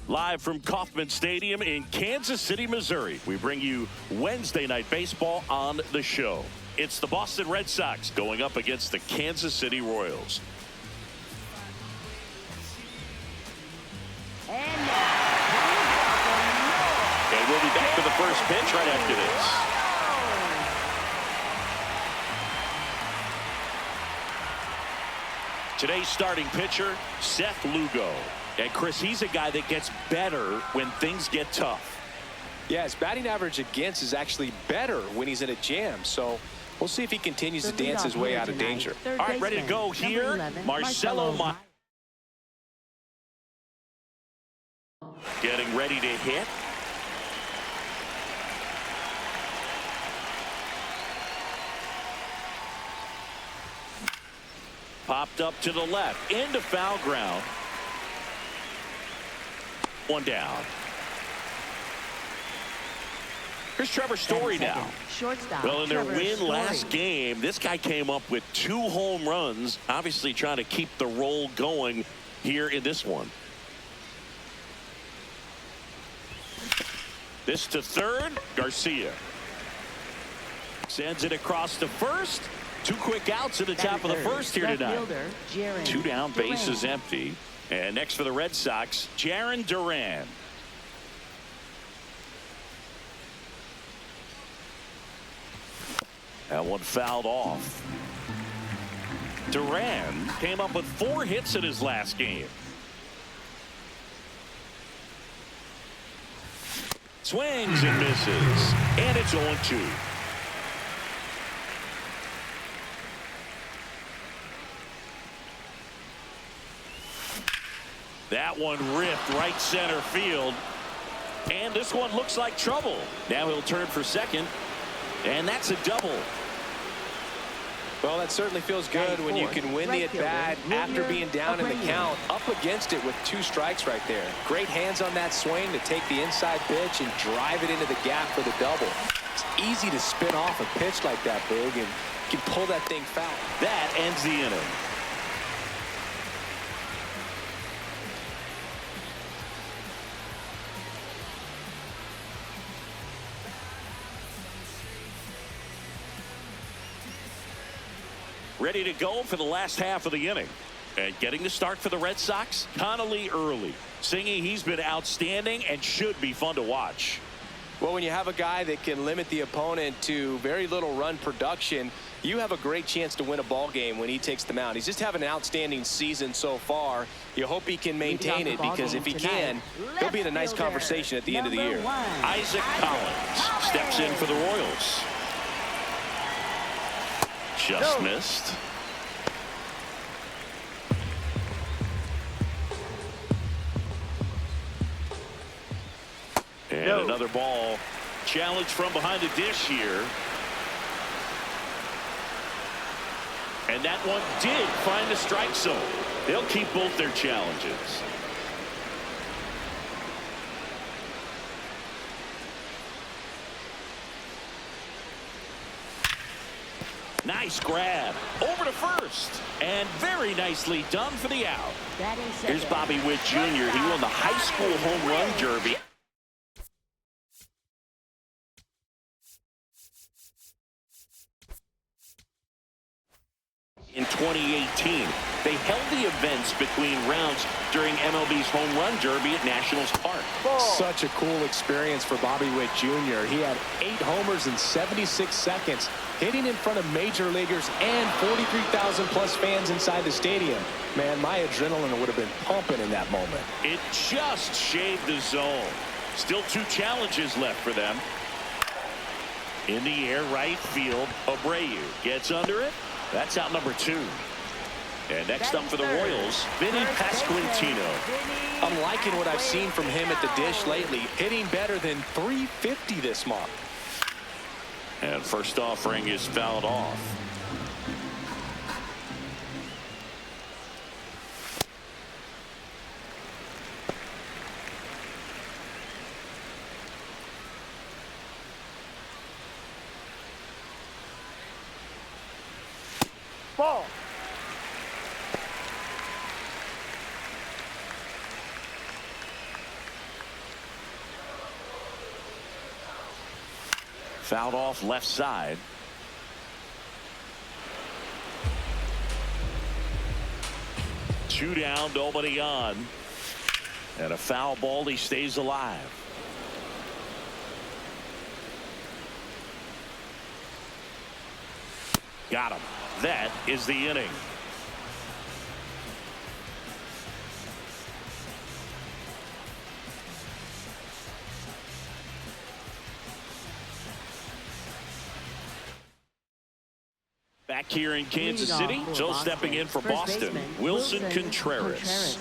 Live from Kauffman Stadium in Kansas City, Missouri, we bring you Wednesday Night Baseball on the show. It's the Boston Red Sox going up against the Kansas City Royals. And now, and we'll be back for the first pitch right after this. Today's starting pitcher, Seth Lugo. And Chris, he's a guy that gets better when things get tough. Yeah, his batting average against is actually better when he's in a jam. So we'll see if he continues to dance his way out of danger. All right, ready to go here. Marcelo getting ready to hit. Popped up to the left, into foul ground. One down. Here's Trevor Story now. Shortstop. Well, in their Trevor win Story. last game, this guy came up with 2 home runs, obviously trying to keep the roll going here in this one. This to third, Garcia. Sends it across to first. 2 quick outs at the top of the first here tonight. 2 down, base is empty. And next for the Red Sox, Jarren Duran. That one fouled off. Duran came up with 4 hits in his last game. Swings and misses. And it's 0-2. That one ripped right center field. And this one looks like trouble. Now he'll turn for second. And that's a double. Well, that certainly feels good when you can win the at-bat after being down in the count, up against it with 2 strikes right there. Great hands on that swing to take the inside pitch and drive it into the gap for the double. It's easy to spin off a pitch like that, Boog, and you can pull that thing foul. That ends the inning. Ready to go for the last half of the inning. And getting the start for the Red Sox, Connolly early. Singing he's been outstanding and should be fun to watch. Well, when you have a guy that can limit the opponent to very little run production, you have a great chance to win a ball game when he takes the mound. He's just having an outstanding season so far. You hope he can maintain it, because if he can, he'll be in a nice conversation at the end of the year. Isaac Collins steps in for the Royals. Just missed. And another ball. Challenge from behind the dish here. And that one did find the strike zone. They'll keep both their challenges. Nice grab over to first, and very nicely done for the out. Here's Bobby Witt Jr. He won the high school home run derby. In 2018, they held the events between rounds during MLB's home run derby at Nationals Park. Such a cool experience for Bobby Witt Jr. He had 8 homers in 76 seconds, hitting in front of major leaguers and 43,000 plus fans inside the stadium. Man, my adrenaline would have been pumping in that moment. It just shaved the zone. Still 2 challenges left for them. In the air, right field. Abreu gets under it. That's out number 2. And next up for the Royals, Vinny Pasquantino. I'm liking what I've seen from him at the dish lately, hitting better than .350 this month. And first offering is fouled off. Ball. Fouled off left side. Two down, nobody on. And a foul ball, he stays alive. Got him. That is the inning. Back here in Kansas City, so stepping in for Boston, Wilson Contreras.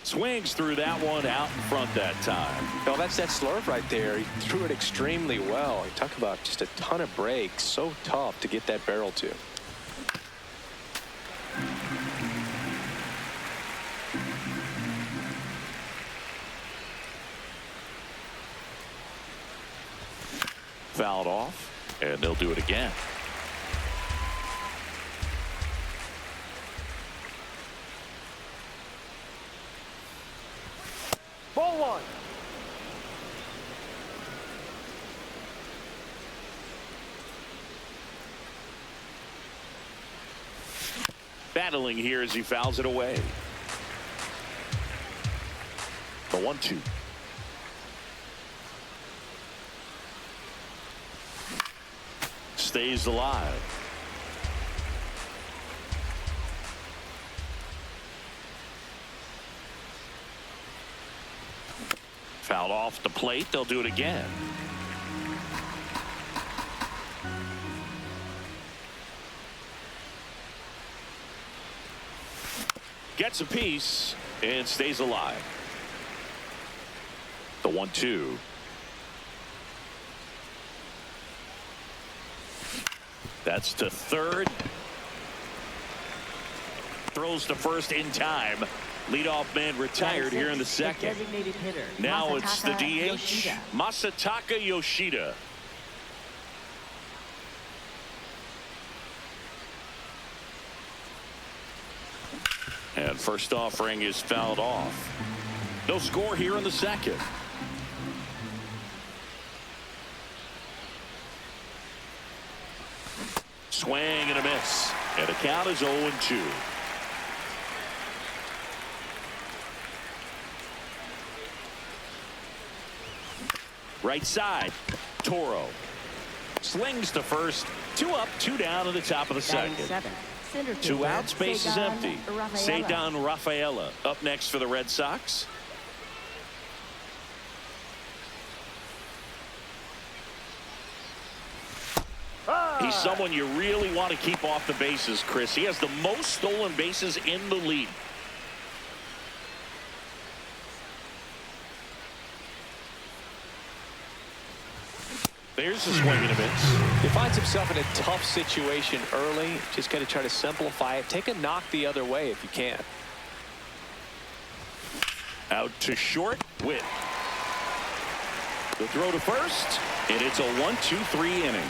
Swings through that one out in front that time. Well, that's that slurve right there. He threw it extremely well. You talk about just a ton of breaks. So tough to get that barrel to. Fouled off, and they'll do it again. Ball one. Battling here as he fouls it away. The 1-2. Stays alive. Fouled off the plate. They'll do it again. Gets a piece and stays alive. The 1-2. That's to third. Throws to first in time. Leadoff man retired here in the second. Now it's the DH, Masataka Yoshida. And first offering is fouled off. No score here in the second. Swing and a miss. And the count is 0-2. Right side. Toro. Slings to first. 2 up, 2 down in the top of the second. 2 outs, base is empty. Cedar Rafaela up next for the Red Sox. He's someone you really want to keep off the bases, Chris. He has the most stolen bases in the league. There's a swing and a miss. He finds himself in a tough situation early. Just got to try to simplify it. Take a knock the other way if you can. Out to short. Witt. The throw to first. And it's a 1-2-3 inning.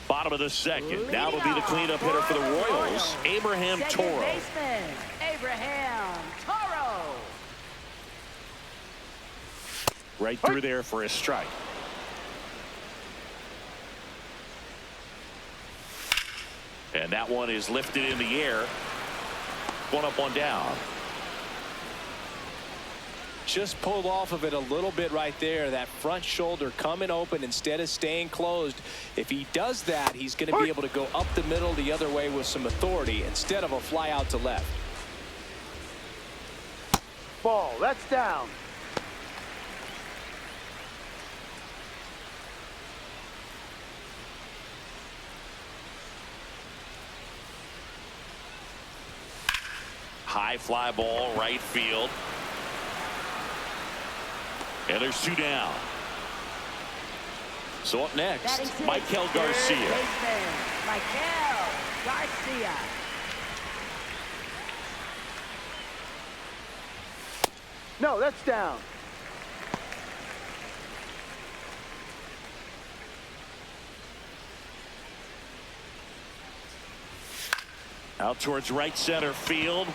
Bottom of the second. Now it'll be the cleanup hitter for the Royals, Abraham Toro. Abraham Toro. Right through there for a strike. And that one is lifted in the air. 1 up, 1 down. Just pulled off of it a little bit right there. That front shoulder coming open instead of staying closed. If he does that, he's going to be able to go up the middle the other way with some authority instead of a fly out to left. Ball. That's down. High fly ball, right field. And there's 2 down. So up next, Michael Garcia. Michael Garcia. No, that's down. Out towards right center field.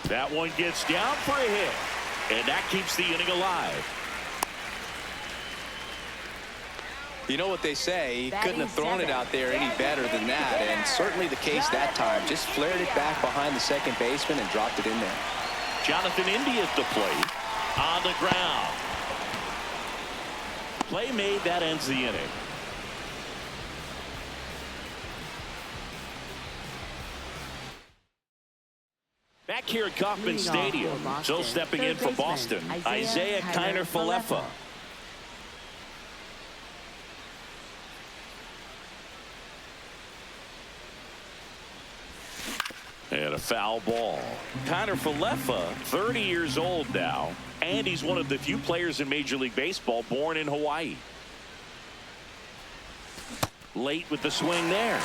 That one gets down for a hit. And that keeps the inning alive. You know what they say, he couldn't have thrown it out there any better than that, and certainly the case that time. Just flared it back behind the second baseman and dropped it in there. Jonathan India at the plate. On the ground. Play made, that ends the inning. Back here at Kauffman Stadium, so stepping in for Boston, Isaiah Kiner-Falefa. And a foul ball. Kiner-Falefa, 30 years old now, and he's one of the few players in Major League Baseball born in Hawaii. Late with the swing there.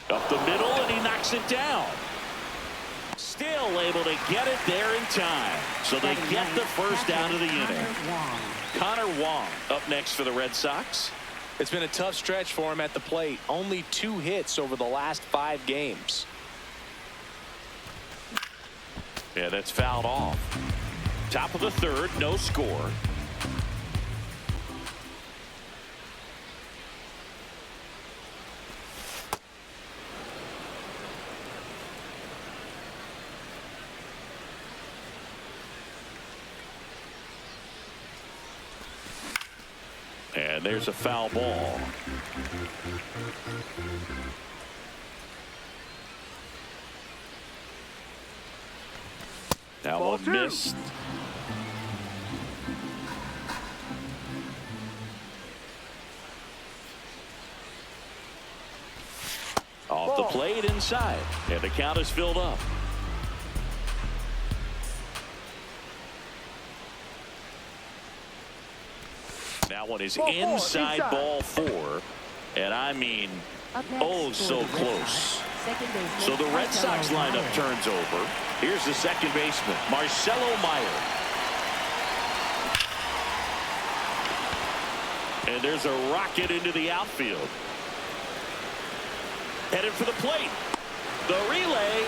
Up the middle, and he knocks it down. Still able to get it there in time. So they get the first out of the inning. Connor Wong up next for the Red Sox. It's been a tough stretch for him at the plate. Only 2 hits over the last 5 games. Yeah, that's fouled off. Top of the third, no score. And there's a foul ball. That one missed. Off the plate inside. And the count is filled up. That one is inside ball 4. And I mean, oh, so close. So the Red Sox lineup turns over. Here's the second baseman, Marcelo Meyer. And there's a rocket into the outfield. Headed for the plate. The relay.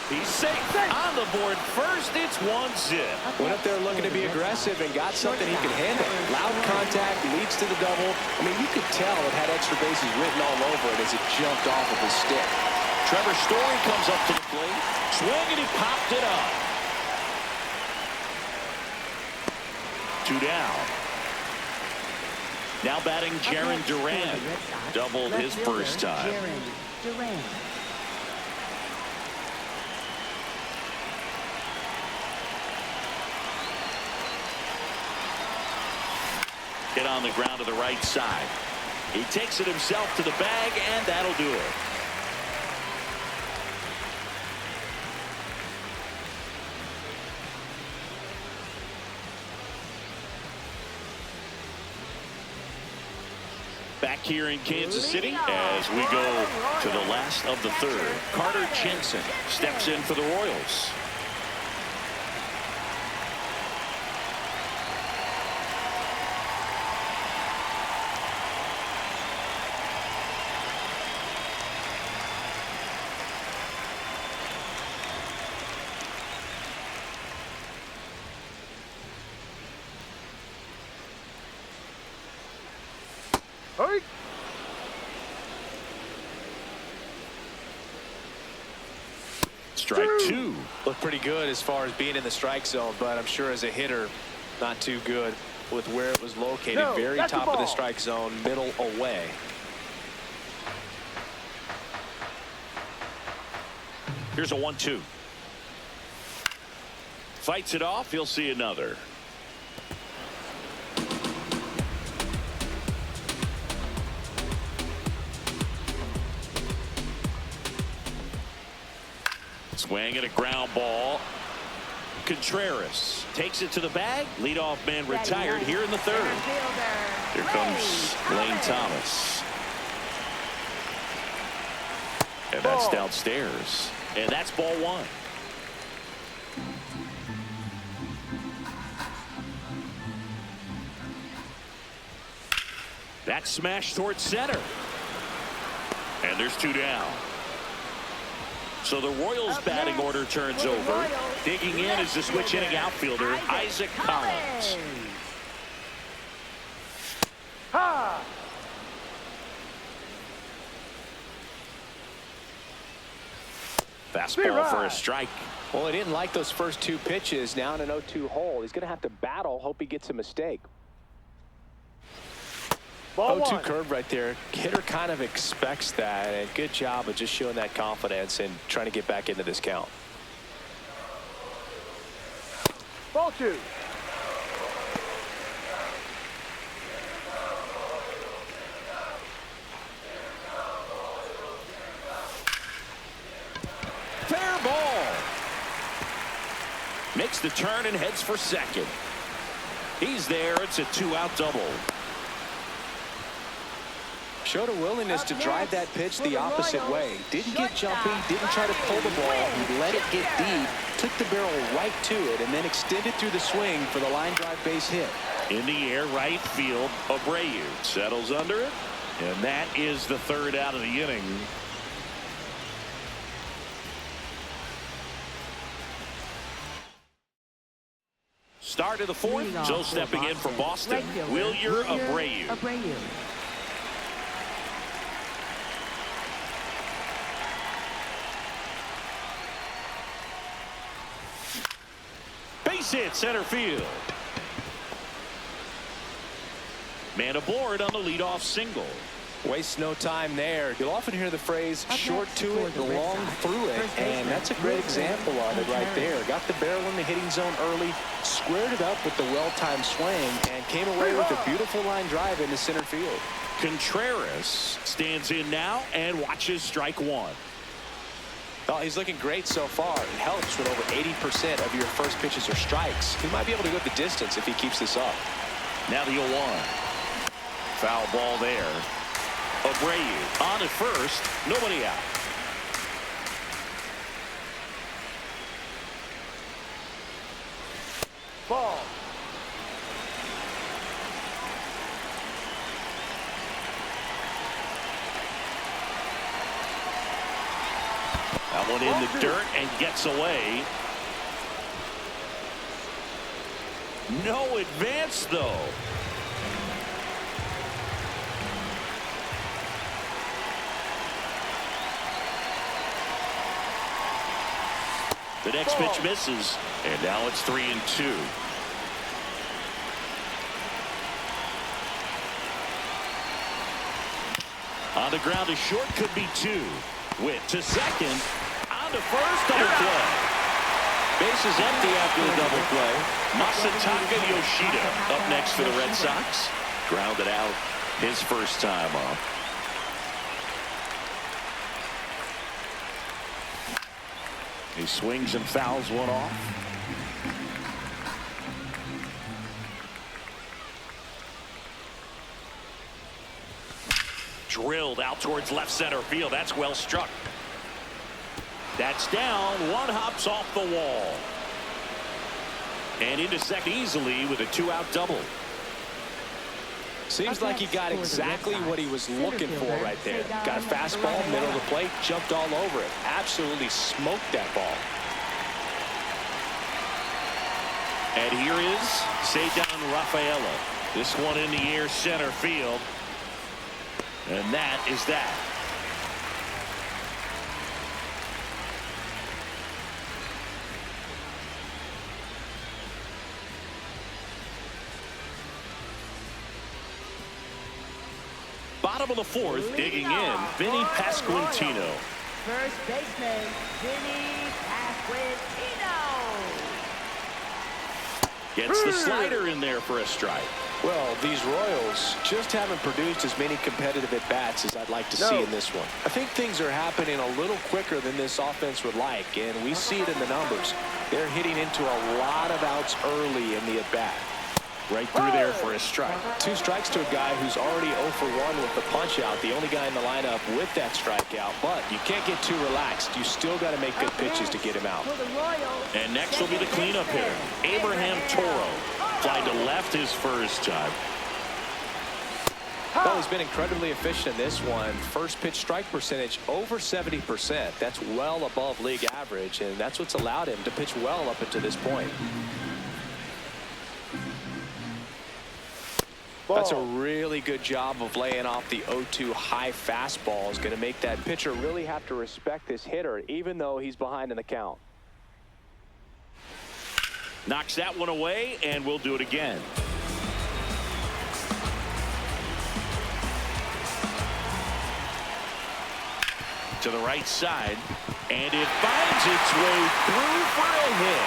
He's safe. On the board first. It's 1-0. Went up there looking to be aggressive and got something he could handle. Loud contact leads to the double. I mean, you could tell it had extra bases written all over it as it jumped off of his stick. Trevor Story comes up to the plate. Swing, and he popped it up. 2 down. Now batting Jarren Duran. Doubled his first time. Hit on the ground to the right side. He takes it himself to the bag, and that'll do it. Back here in Kansas City as we go to the last of the third. Carter Jensen steps in for the Royals. Strike 2. Looked pretty good as far as being in the strike zone, but I'm sure as a hitter, not too good with where it was located. Very top of the strike zone, middle away. Here's a 1-2. Fights it off. He'll see another. Swing and a ground ball. Contreras takes it to the bag. Leadoff man retired here in the third. Here comes Lane Thomas. And that's downstairs. And that's ball 1. That smash towards center. And there's 2 down. So the Royals batting order turns over. Digging in is the switch inning outfielder, Isaac Collins. Ha! Fastball for a strike. Well, he didn't like those first 2 pitches. Now in an 0-2 hole. He's going to have to battle. Hope he gets a mistake. Ball 0-2 one. curve right there. Hitter kind of expects that. And good job of just showing that confidence and trying to get back into this count. Ball 2. Fair ball. Makes the turn and heads for second. He's there. It's a 2-out double. Showed a willingness to drive that pitch the opposite way. Didn't get jumpy, didn't try to pull the ball. He let it get deep, took the barrel right to it, and then extended through the swing for the line drive base hit. In the air, right field, Abreu settles under it, and that is the 3rd out of the inning. Start of the 4th. So stepping in for Boston, Wilyer Abreu. Base hit center field. Man aboard on the leadoff single. Wastes no time there. You'll often hear the phrase short to it, long through it, and that's a great example of it right there. Got the barrel in the hitting zone early, squared it up with the well-timed swing, and came away with a beautiful line drive into center field. Contreras stands in now and watches strike 1. Well, he's looking great so far. It helps when over 80% of your first pitches are strikes. He might be able to go the distance if he keeps this up. Now the 0-1. Foul ball there. Abreu on at first. Nobody out. Ball. That one in the dirt and gets away. No advance, though. The next pitch misses, and now it's 3-2. On the ground to short, could be 2. Witt to second. On to first, double play. Bases empty after the double play. Masataka Yoshida up next for the Red Sox. Grounded out his first time off. He swings and fouls one off. Drilled out towards left center field. That's well struck. That's down. One hops off the wall. And into second easily with a 2-out double. Seems like he got exactly what he was looking for right there. Got a fastball, middle of the plate, jumped all over it. Absolutely smoked that ball. And here is Ceddanne Rafaela. This one in the air center field. And that is that. Bottom of the 4th, digging in, Vinny Pasquantino. First baseman, Vinny Pasquantino. Gets the slider in there for a strike. Well, these Royals just haven't produced as many competitive at-bats as I'd like to see in this one. I think things are happening a little quicker than this offense would like, and we see it in the numbers. They're hitting into a lot of outs early in the at-bat. Right through there for a strike. 2 strikes to a guy who's already 0 for 1 with the punch-out, the only guy in the lineup with that strikeout. But you can't get too relaxed. You still got to make good pitches to get him out. And next will be the cleanup hitter, Abraham Toro. Fly to left his first time. Well, he's been incredibly efficient in this one. First pitch strike percentage over 70%. That's well above league average, and that's what's allowed him to pitch well up until this point. That's a really good job of laying off the 0-2 high fastball. Is going to make that pitcher really have to respect this hitter, even though he's behind in the count. Knocks that one away, and we'll do it again. To the right side, and it finds its way through for a hit.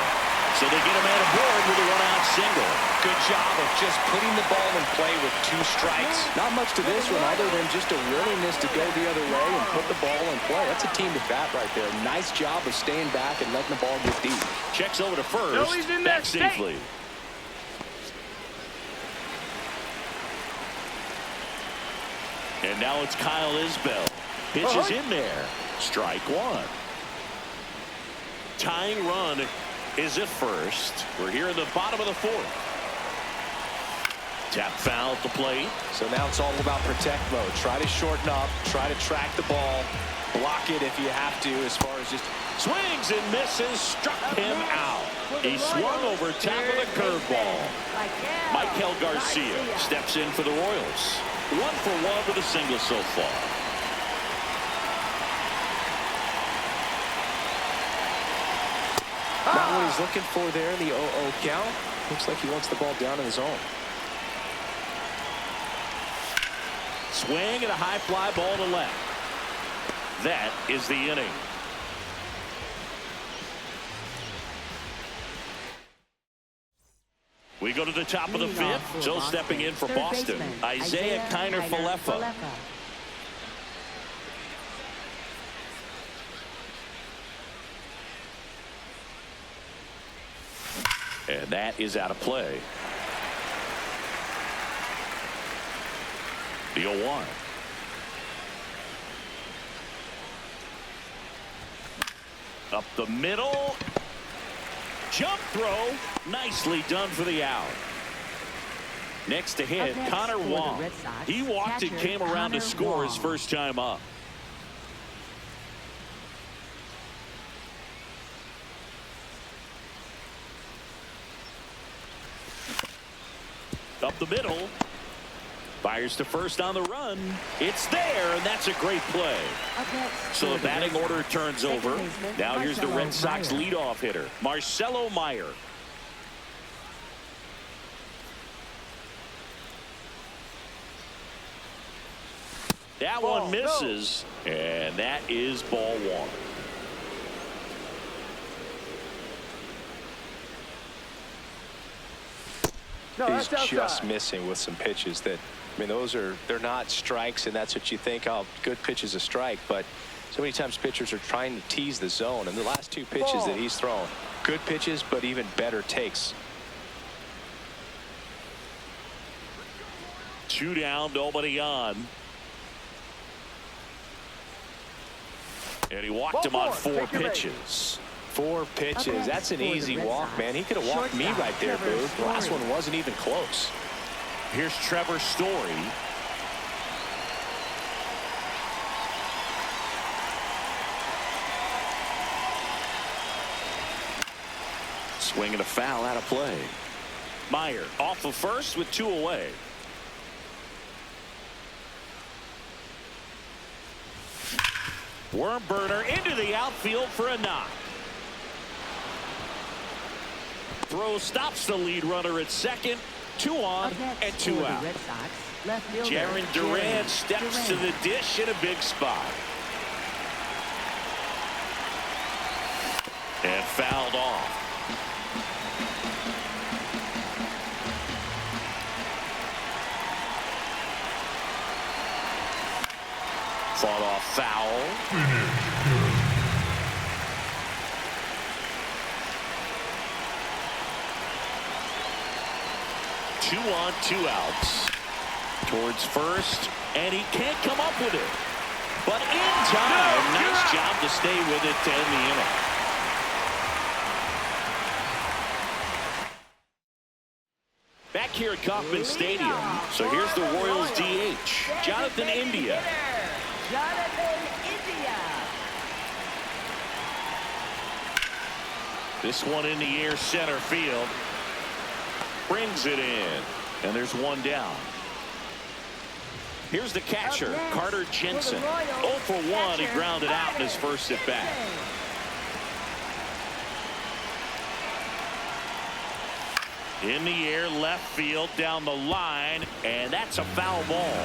So they get a man aboard with a one-out single. Good job of just putting the ball in play with 2 strikes. Not much to this one other than just a willingness to go the other way and put the ball in play. That's a team at bat right there. Nice job of staying back and letting the ball get deep. Checks over to first. Back safely. And now it's Kyle Isbell. Pitches in there. Strike one. Tying run is at first. We're here in the bottom of the 4th. Tap foul at the plate. So now it's all about protect mode. Try to shorten up. Try to track the ball. Block it if you have to, as far as just swings and misses. Struck him out. He swung over top of the curveball. Michael Garcia steps in for the Royals. 1 for 1 with a single so far. Not what he's looking for there in the 0-0 count. Looks like he wants the ball down in the zone. Swing and a high fly ball to left. That is the inning. We go to the top of the 5th. So stepping in for Boston, Isaiah Kiner-Falefa. And that is out of play. The 0-1. Up the middle. Jump throw. Nicely done for the out. Next to hit, Connor Wong. He walked and came around to score his first time up. Up the middle. Fires to first on the run. It's there, and that's a great play. So the batting order turns over. Now here's the Red Sox leadoff hitter, Marcelo Meyer. That one misses, and that is ball 1. He's just missing with some pitches that, I mean, they're not strikes, and that's what you think, oh, good pitch is a strike. But so many times pitchers are trying to tease the zone, and the last 2 pitches that he's thrown, good pitches, but even better takes. 2 down, nobody on. And he walked him on 4 pitches. 4 pitches. That's an easy walk, man. He could have walked me right there, Booth. The last one wasn't even close. Here's Trevor Story. Swinging a foul out of play. Meyer off of first with 2 away. Worm burner into the outfield for a knock. Throw stops the lead runner at second. 2 on and 2 out. Jaron Duran steps to the dish in a big spot. And fouled off. Fought off foul. 2 on, 2 outs. Towards first, and he can't come up with it. But in time, nice job to stay with it to end the inning. Back here at Kauffman Stadium. So here's the Royals DH, Jonathan India. Jonathan India. This one in the air, center field. Brings it in. And there's one down. Here's the catcher, Carter Jensen. 0 for 1. He grounded out in his first at bat. In the air, left field, down the line, and that's a foul ball.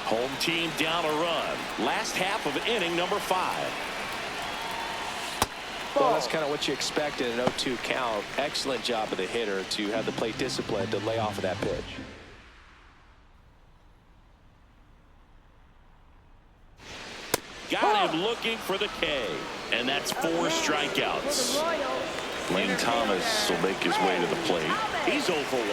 Home team down a run. Last half of inning number 5. Well, that's kind of what you expect in an 0-2 count. Excellent job of the hitter to have the plate discipline to lay off of that pitch. Got him looking for the K. And that's 4 strikeouts. Lane Thomas will make his way to the plate. He's 0 for 1.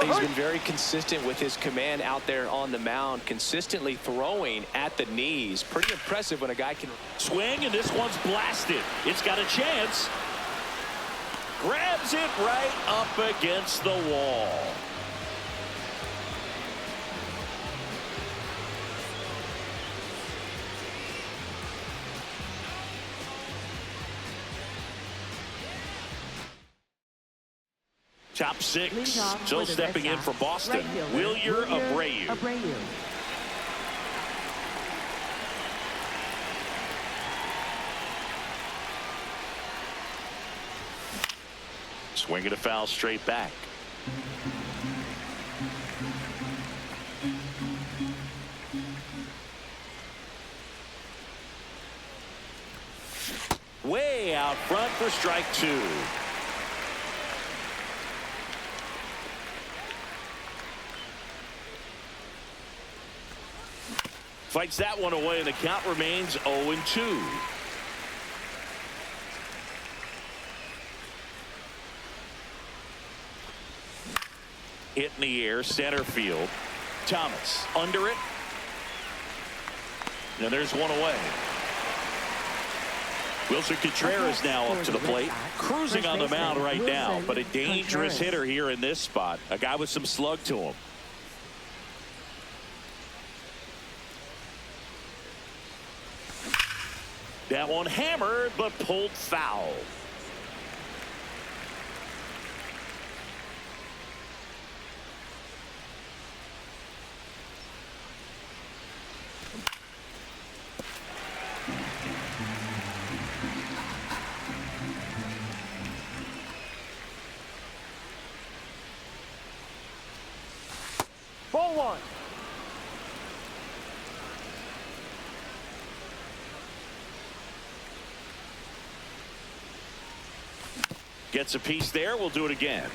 He's been very consistent with his command out there on the mound, consistently throwing at the knees. Pretty impressive when a guy can swing, and this one's blasted. It's got a chance. Grabs it right up against the wall. Top 6. Still stepping in for Boston. Wilyer Abreu. Swing and a foul straight back. Way out front for strike 2. Fights that one away, and the count remains 0-2. Hit in the air, center field. Thomas under it. And there's one away. Wilson Contreras now up to the plate. Cruising on the mound right now, but a dangerous hitter here in this spot. A guy with some slug to him. That one hammered, but pulled foul. Ball 1. Gets a piece there. We'll do it again.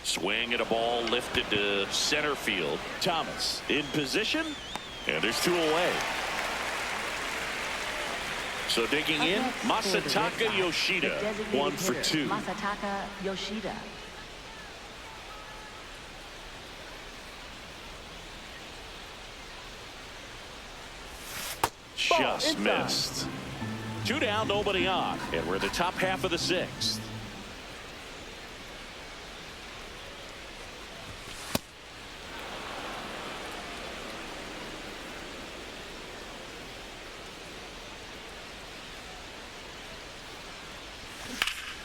Swing and a ball lifted to center field. Thomas in position, and there's 2 away. So digging in, Masataka Yoshida, 1 for 2. Masataka Yoshida. Just missed. 2 down, nobody on, and we're in the top half of the 6th.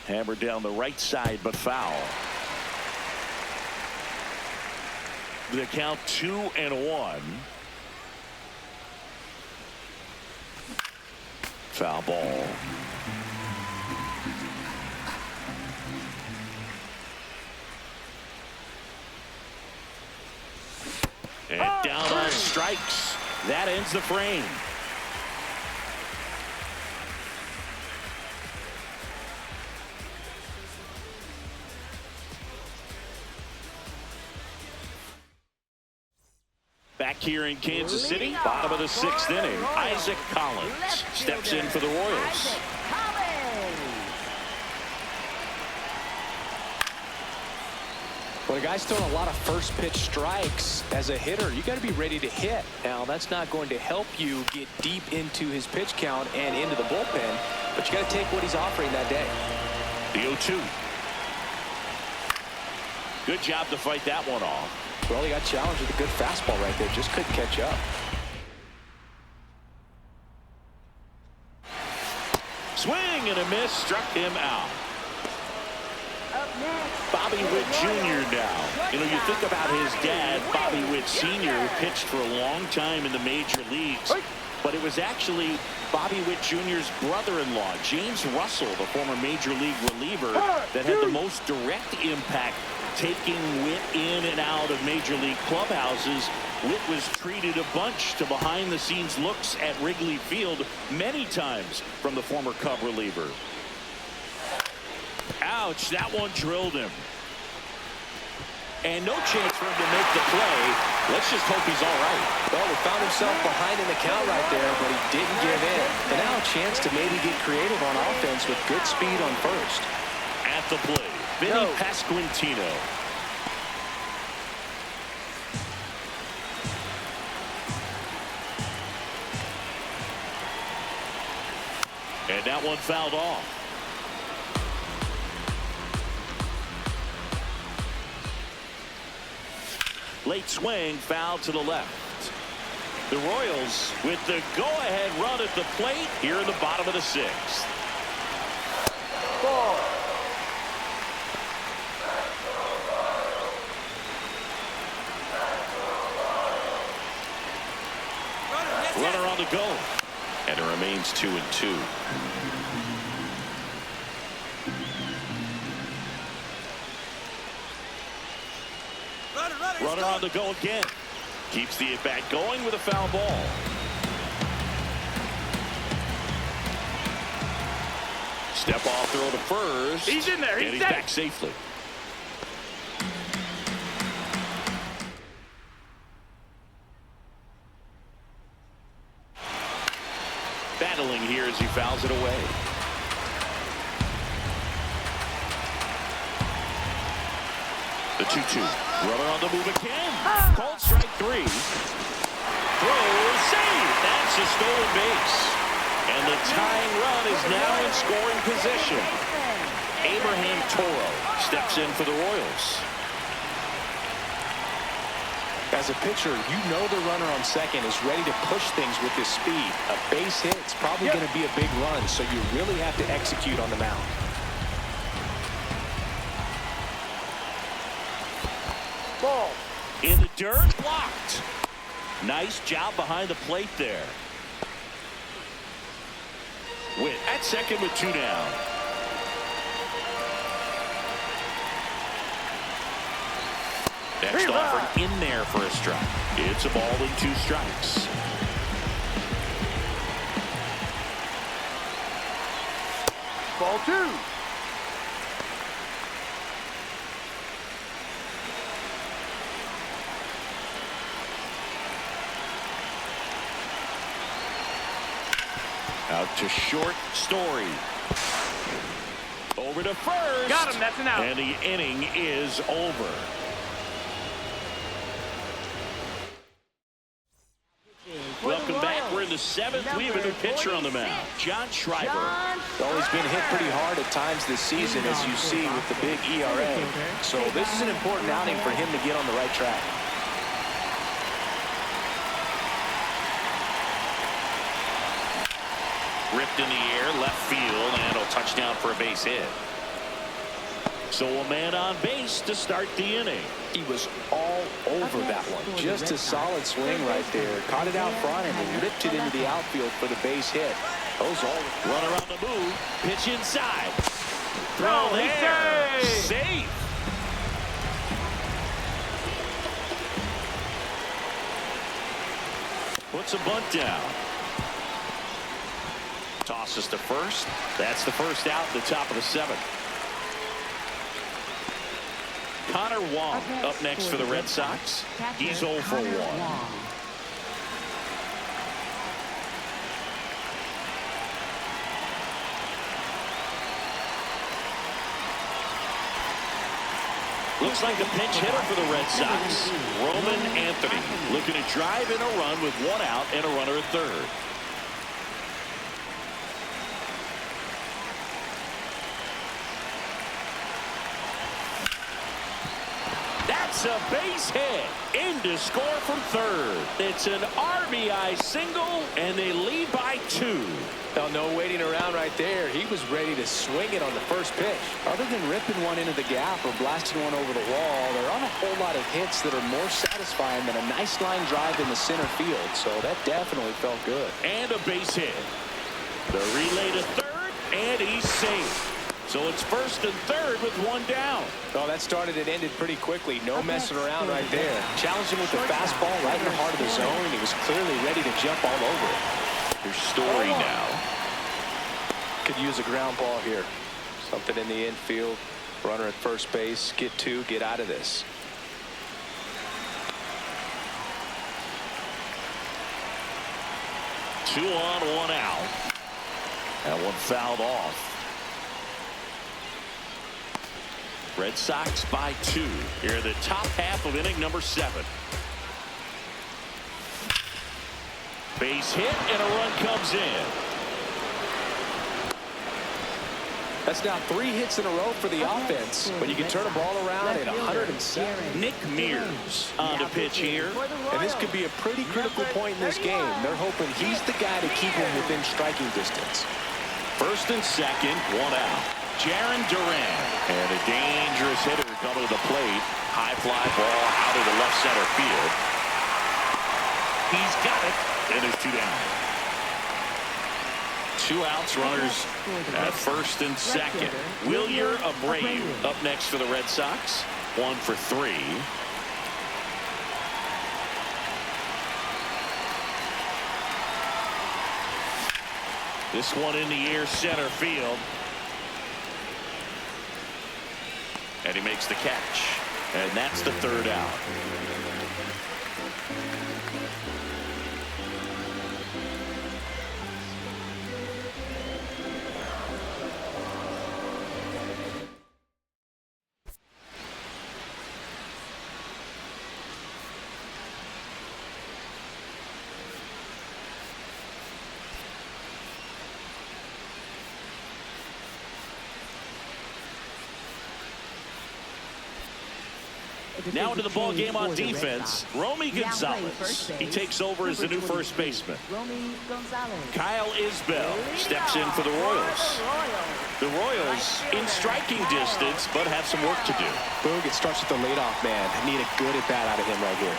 Hammered down the right side, but foul. The count 2-1. Foul ball. And down on strikes. That ends the frame. Back here in Kansas City, bottom of the 6th inning, Isaac Collins steps in for the Royals. Well, the guy's throwing a lot of first pitch strikes. As a hitter, you got to be ready to hit. Now, that's not going to help you get deep into his pitch count and into the bullpen, but you got to take what he's offering that day. The 0-2. Good job to fight that one off. Well, he got challenged with a good fastball right there. Just couldn't catch up. Swing and a miss, struck him out. Bobby Witt Jr. now. You know, you think about his dad, Bobby Witt Sr., who pitched for a long time in the major leagues. But it was actually Bobby Witt Jr.'s brother-in-law, James Russell, the former major league reliever, that had the most direct impact taking Witt in and out of major league clubhouses. Witt was treated a bunch to behind-the-scenes looks at Wrigley Field many times from the former Cub reliever. Ouch, that one drilled him. And no chance for him to make the play. Let's just hope he's all right. Well, he found himself behind in the count right there, but he didn't give in. And now a chance to maybe get creative on offense with good speed on first. At the plate, Vinny Pasquantino. And that one fouled off. Late swing, foul to the left. The Royals with the go-ahead run at the plate here in the bottom of the 6th. Runner on the go. And it remains 2-2. Runner on the go again. Keeps the at-bat going with a foul ball. Step off throw to first. He's in there. And he's back safely. Battling here as he fouls it away. The 2-2. Runner on the move again. Called strike 3. Throw, save. That's a stolen base. And the tying run is now in scoring position. Abraham Toro steps in for the Royals. As a pitcher, you know the runner on second is ready to push things with his speed. A base hit is probably going to be a big run, so you really have to execute on the mound. Ball in the dirt, blocked. Nice job behind the plate there. Witt at second with 2 down. Next offer in there for a strike. It's a ball and 2 strikes. Ball 2. Out to short, Story. Over to first. Got him, that's an out. And the inning is over. Welcome back. We're in the 7th. We have a new pitcher on the mound, John Schreiber. Well, he's been hit pretty hard at times this season, as you see with the big ERA. So this is an important outing for him to get on the right track. Ripped in the air, left field, and a touchdown for a base hit. So a man on base to start the inning. He was all over that one. Just a solid swing right there. Caught it out front and ripped it into the outfield for the base hit. Those all runner on the move. Pitch inside. Throw there. Safe. Puts a bunt down. Tosses to first. That's the first out, the top of the 7th. Connor Wong up next for the Red Sox. He's 0 for 1. Looks like the pinch hitter for the Red Sox, Roman Anthony, looking to drive in a run with one out and a runner at third. That's a base hit. In to score from third. It's an RBI single, and they lead by 2. Well, no waiting around right there. He was ready to swing it on the first pitch. Other than ripping one into the gap or blasting one over the wall, there aren't a whole lot of hits that are more satisfying than a nice line drive in the center field. So that definitely felt good. And a base hit. The relay to third, and he's safe. So it's first and third with one down. Oh, that started and ended pretty quickly. No messing around right there. Challenged him with the fastball right in the heart of the zone, and he was clearly ready to jump all over it. Here's Story now. Could use a ground ball here. Something in the infield. Runner at first base. Get 2. Get out of this. Two on, one out. That one fouled off. Red Sox by 2 here in the top half of inning number 7. Base hit, and a run comes in. That's now 3 hits in a row for the offense. But you can turn a ball around at 107. Nick Mears on the pitch here. And this could be a pretty critical point in this game. They're hoping he's the guy to keep him within striking distance. First and second, one out. Jaron Duran, and a dangerous hitter coming to the plate. High fly ball out of the left center field. He's got it, and there's 2 down. 2 outs, runners at first and second. Wilyer Abreu up next for the Red Sox. 1 for 3. This one in the air, center field. And he makes the catch. And that's the 3rd out. Now into the ball game on defense, Romy Gonzalez. He takes over as the new first baseman. Kyle Isbell steps in for the Royals. The Royals in striking distance, but have some work to do. Boog, it starts with the leadoff man. Need a good at bat out of him right here.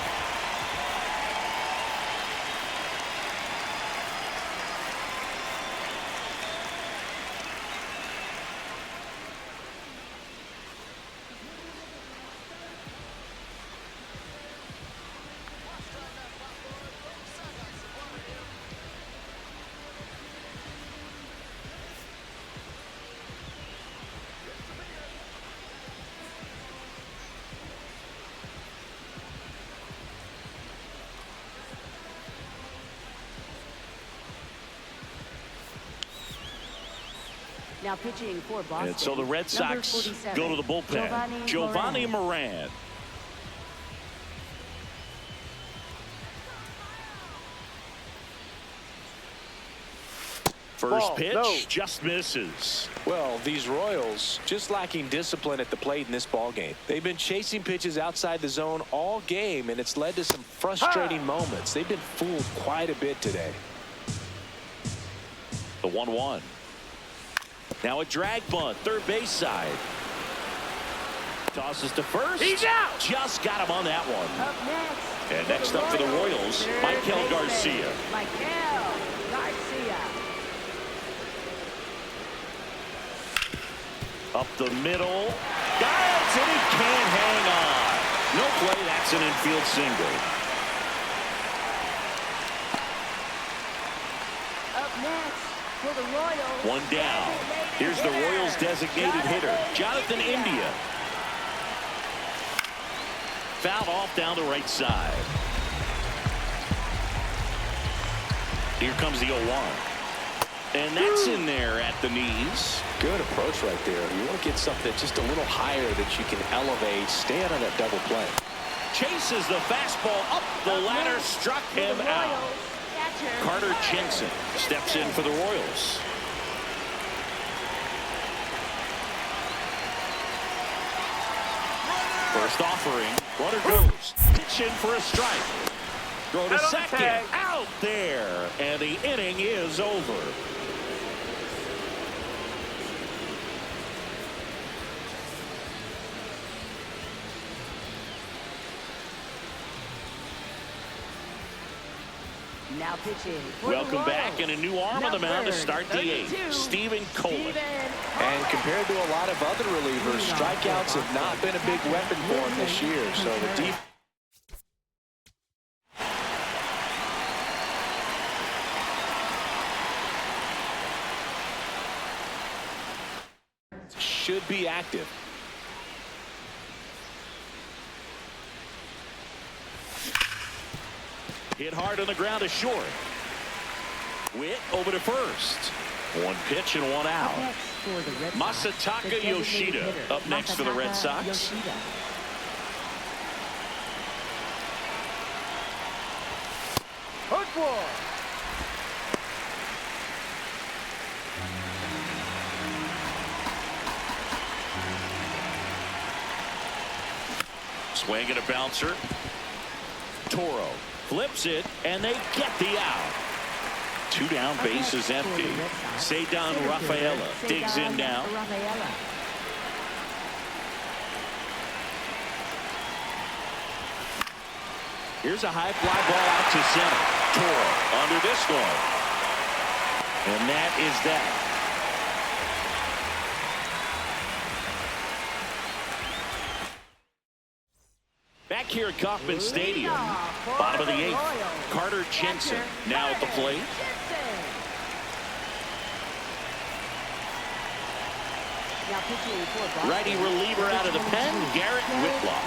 Now pitching for Boston. And so the Red Sox go to the bullpen. Giovanni Moran. First pitch just misses. Well, these Royals just lacking discipline at the plate in this ball game. They've been chasing pitches outside the zone all game, and it's led to some frustrating moments. They've been fooled quite a bit today. The 1-1. Now a drag bunt, third base side. Tosses to first. He's out. Just got him on that one. Up next. And next up for the Royals, Michael Garcia. Michael Garcia. Up the middle. Dives, and he can't hang on. No play, that's an infield single. Up next for the Royals. One down. Here's the Royals designated hitter, Jonathan India. Fouled off down the right side. Here comes the 0-1. And that's in there at the knees. Good approach right there. You want to get something just a little higher that you can elevate. Stay out of that double play. Chases the fastball up the ladder, struck him out. Carter Jensen steps in for the Royals. First offering, runner goes. Pitch in for a strike. Throw to second, out there, and the inning is over. Now pitching. Welcome back, and a new arm on the mound to start the eighth. Stephen Coleman. And compared to a lot of other relievers, strikeouts have not been a big weapon for him this year. So the defense should be active. Hit hard on the ground to short. Witt over to first. One pitch and one out. Masataka Yoshida up next for the Red Sox. Hook one. Swing and a bouncer. Toro flips it, and they get the out. Two down, base is empty. Cedar Rafaela digs in now. Here's a high fly ball out to center. Toro under this one. And that is that. Back here at Kauffman Stadium, bottom of the eighth. Carter Jensen now at the plate. Righty reliever out of the pen, Garrett Whitlock.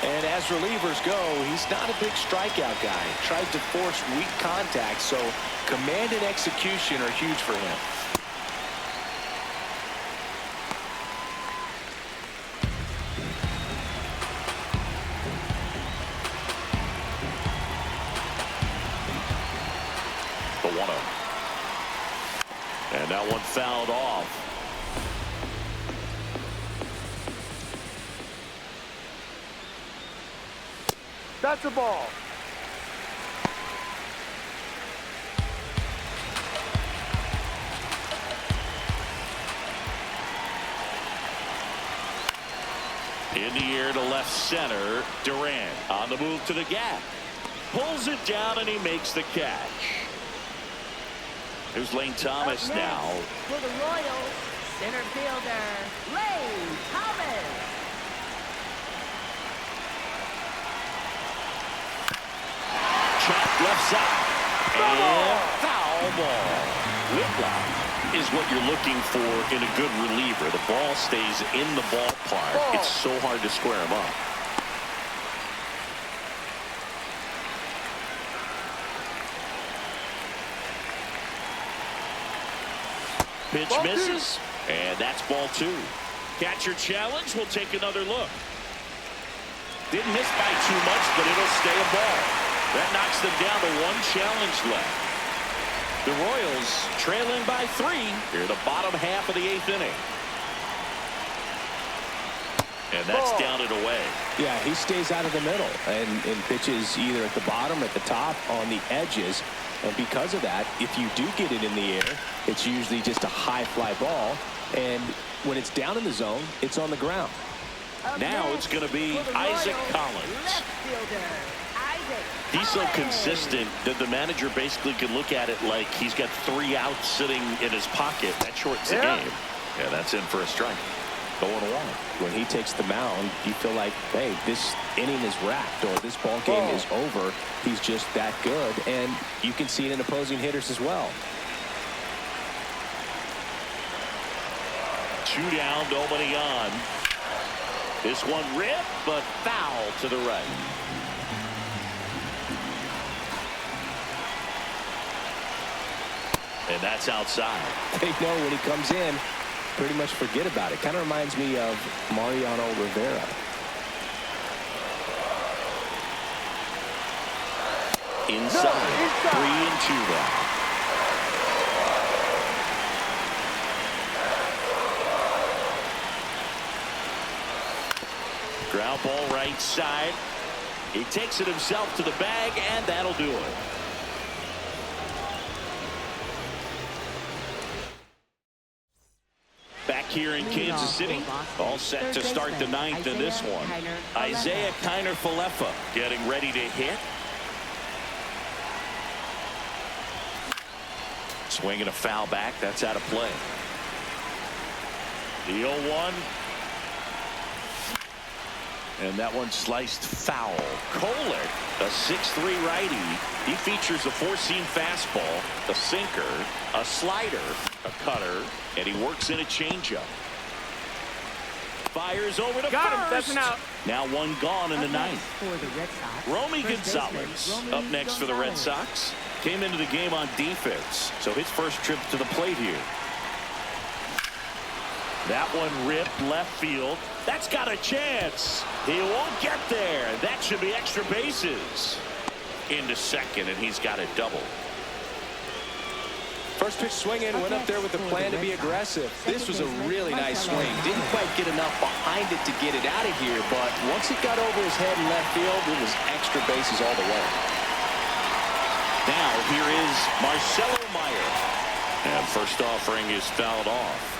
And as relievers go, he's not a big strikeout guy. Tries to force weak contact, so command and execution are huge for him. The 1-0. And that one fouled off. That's a ball. In the air to left center. Durant on the move to the gap. Pulls it down and he makes the catch. Here's Lane Thomas now. For the Royals, center fielder, Lane Thomas. Chop left side. And foul ball. Whitlock is what you're looking for in a good reliever. The ball stays in the ballpark. It's so hard to square him up. Pitch misses, and that's ball two. Catcher challenge. We'll take another look. Didn't miss by too much, but it'll stay a ball. That knocks them down to one challenge left. The Royals trailing by 3 here in the bottom half of the 8th inning. And that's down and away. Yeah, he stays out of the middle and pitches either at the bottom or at the top on the edges. And because of that, if you do get it in the air, it's usually just a high fly ball. And when it's down in the zone, it's on the ground. Now it's going to be Isaac Collins. He's so consistent that the manager basically can look at it like he's got 3 outs sitting in his pocket. That shortens the game. Yeah, that's in for a strike. Going along. When he takes the mound, you feel like, hey, this inning is wrapped or this ball game is over. He's just that good. And you can see it in opposing hitters as well. 2 down, nobody on. This one ripped, but foul to the right. And that's outside. They know when he comes in, pretty much forget about it. Kind of reminds me of Mariano Rivera. Inside. 3-2 now. Ground ball right side. He takes it himself to the bag, and that'll do it. Back here in Kansas City, all set to start the ninth in this one. Isaiah Kiner-Falefa getting ready to hit. Swinging a foul back. That's out of play. The 0-1. And that one sliced foul. Kohler, a 6'3" righty. He features a four-seam fastball, a sinker, a slider, a cutter, and he works in a changeup. Fires over to Got him. first. That's an out. Now one gone in the ninth. For the Red Sox, Romy first Gonzalez baseman, up Romy next for the Red Gonzalez. Sox. Came into the game on defense, so his first trip to the plate here. That one ripped left field. That's got a chance. He won't get there. That should be extra bases. Into second, and he's got a double. First pitch swinging, went up there with the plan to be aggressive. This was a really nice swing. Didn't quite get enough behind it to get it out of here, but once it got over his head in left field, it was extra bases all the way. Now here is Marcelo Meyer. And first offering is fouled off.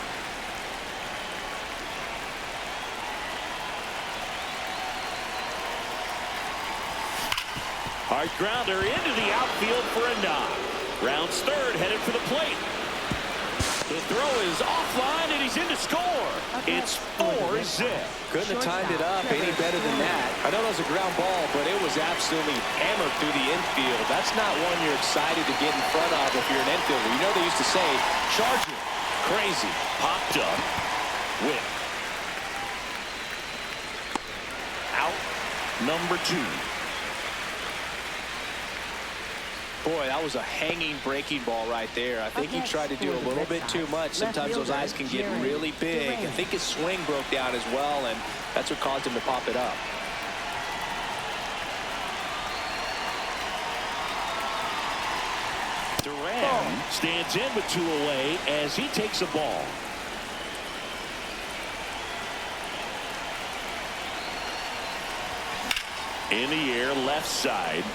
Hard grounder into the outfield for a knock. Rounds third, headed for the plate. The throw is offline, and he's in to score. It's 4-zip. Couldn't have timed it up any better than that. I know it was a ground ball, but it was absolutely hammered through the infield. That's not one you're excited to get in front of if you're an infielder. You know they used to say, charge it. Crazy. Popped up. Whip. Out. Number 2. Boy, that was a hanging breaking ball right there. I think he tried to do a little bit too much. Sometimes those eyes can get really big. I think his swing broke down as well, and that's what caused him to pop it up. Duran stands in with 2 away as he takes a ball. In the air, left side.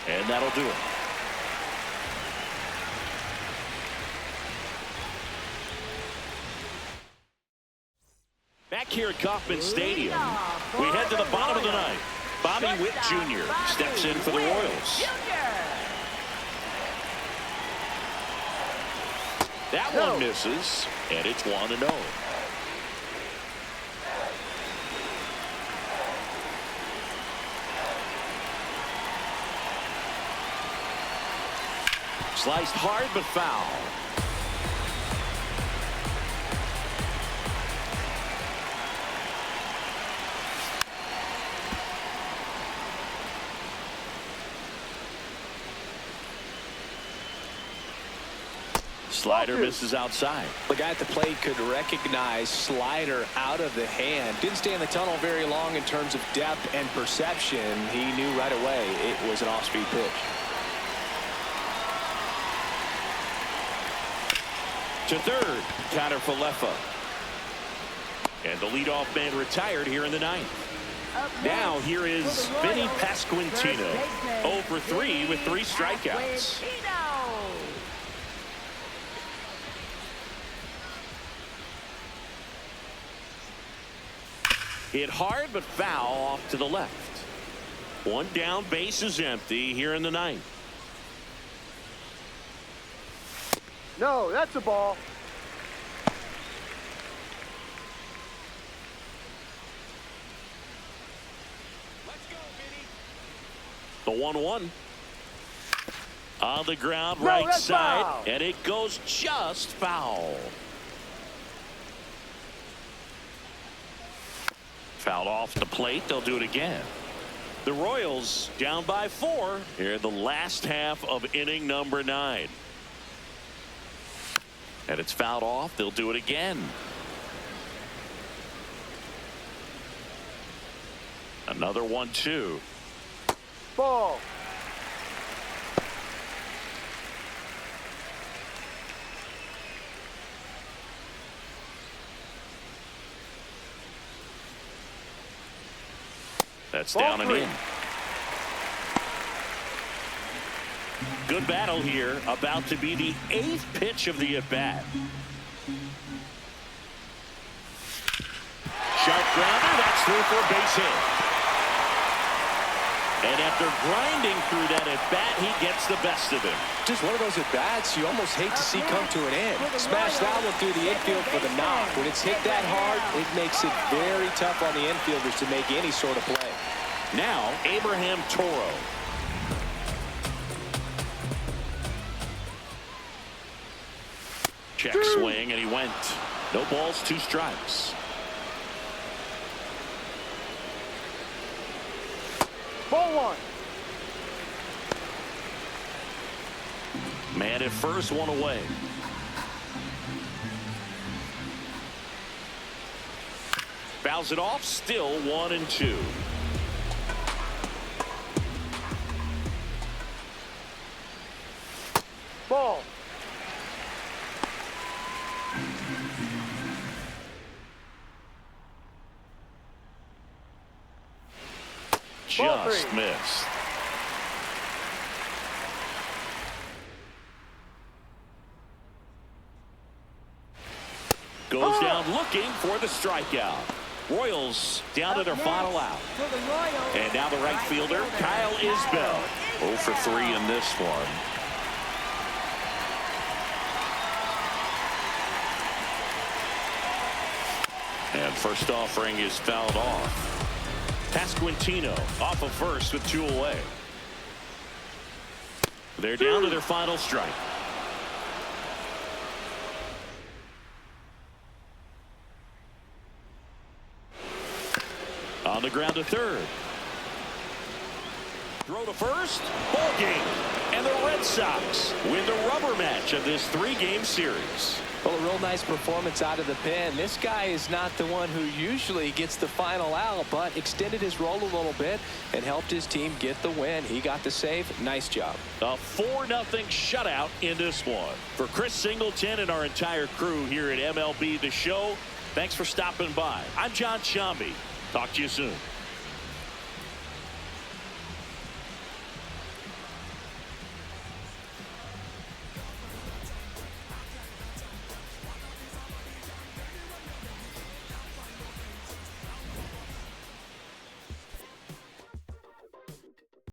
And that'll do it. Back here at Kauffman Stadium, we head to the bottom of the ninth. Bobby Witt Jr. steps in for the Royals. That one misses, and it's 1-0. Sliced hard but foul. Slider misses outside. The guy at the plate could recognize slider out of the hand. Didn't stay in the tunnel very long in terms of depth and perception. He knew right away it was an off-speed pitch. To third, Kiner-Falefa. And the leadoff man retired here in the ninth. Now here is Vinny Pasquantino. 0 for 3 with 3 strikeouts. Hit hard but foul off to the left. One down, base is empty here in the ninth. No, that's a ball. Let's go, Vinny. The 1-1. On the ground, No, right that's side. foul. And it goes just foul. Fouled off the plate. They'll do it again. The Royals down by 4 here in the last half of inning number 9. And it's fouled off. They'll do it again. Another 1-2. Ball. That's Ball down and 3. in. Good battle here. About to be the 8th pitch of the at-bat. Sharp grounder. That's through for a base hit. And after grinding through that at-bat, he gets the best of him. Just one of those at-bats you almost hate to see come to an end. Smash that one through the infield for the knock. When it's hit that hard, it makes it very tough on the infielders to make any sort of play. Now, Abraham Toro. Check swing, and he went. No balls, 2 strikes. Ball 1. Man at first, 1 away. Fouls it off, still 1-2. Ball. Just missed. Goes down looking for the strikeout. Royals down to their final out. And now the right fielder, Kyle Isbell. 0 for 3 in this one. And first offering is fouled off. Pasquantino off of first with 2 away. They're down to their final strike. On the ground to third. Throw to first. Ball game. And the Red Sox win the rubber match of this 3-game series. Well, a real nice performance out of the pen. This guy is not the one who usually gets the final out, but extended his role a little bit and helped his team get the win. He got the save. Nice job. A 4-0 shutout in this one. For Chris Singleton and our entire crew here at MLB The Show, thanks for stopping by. I'm John Shambi. Talk to you soon.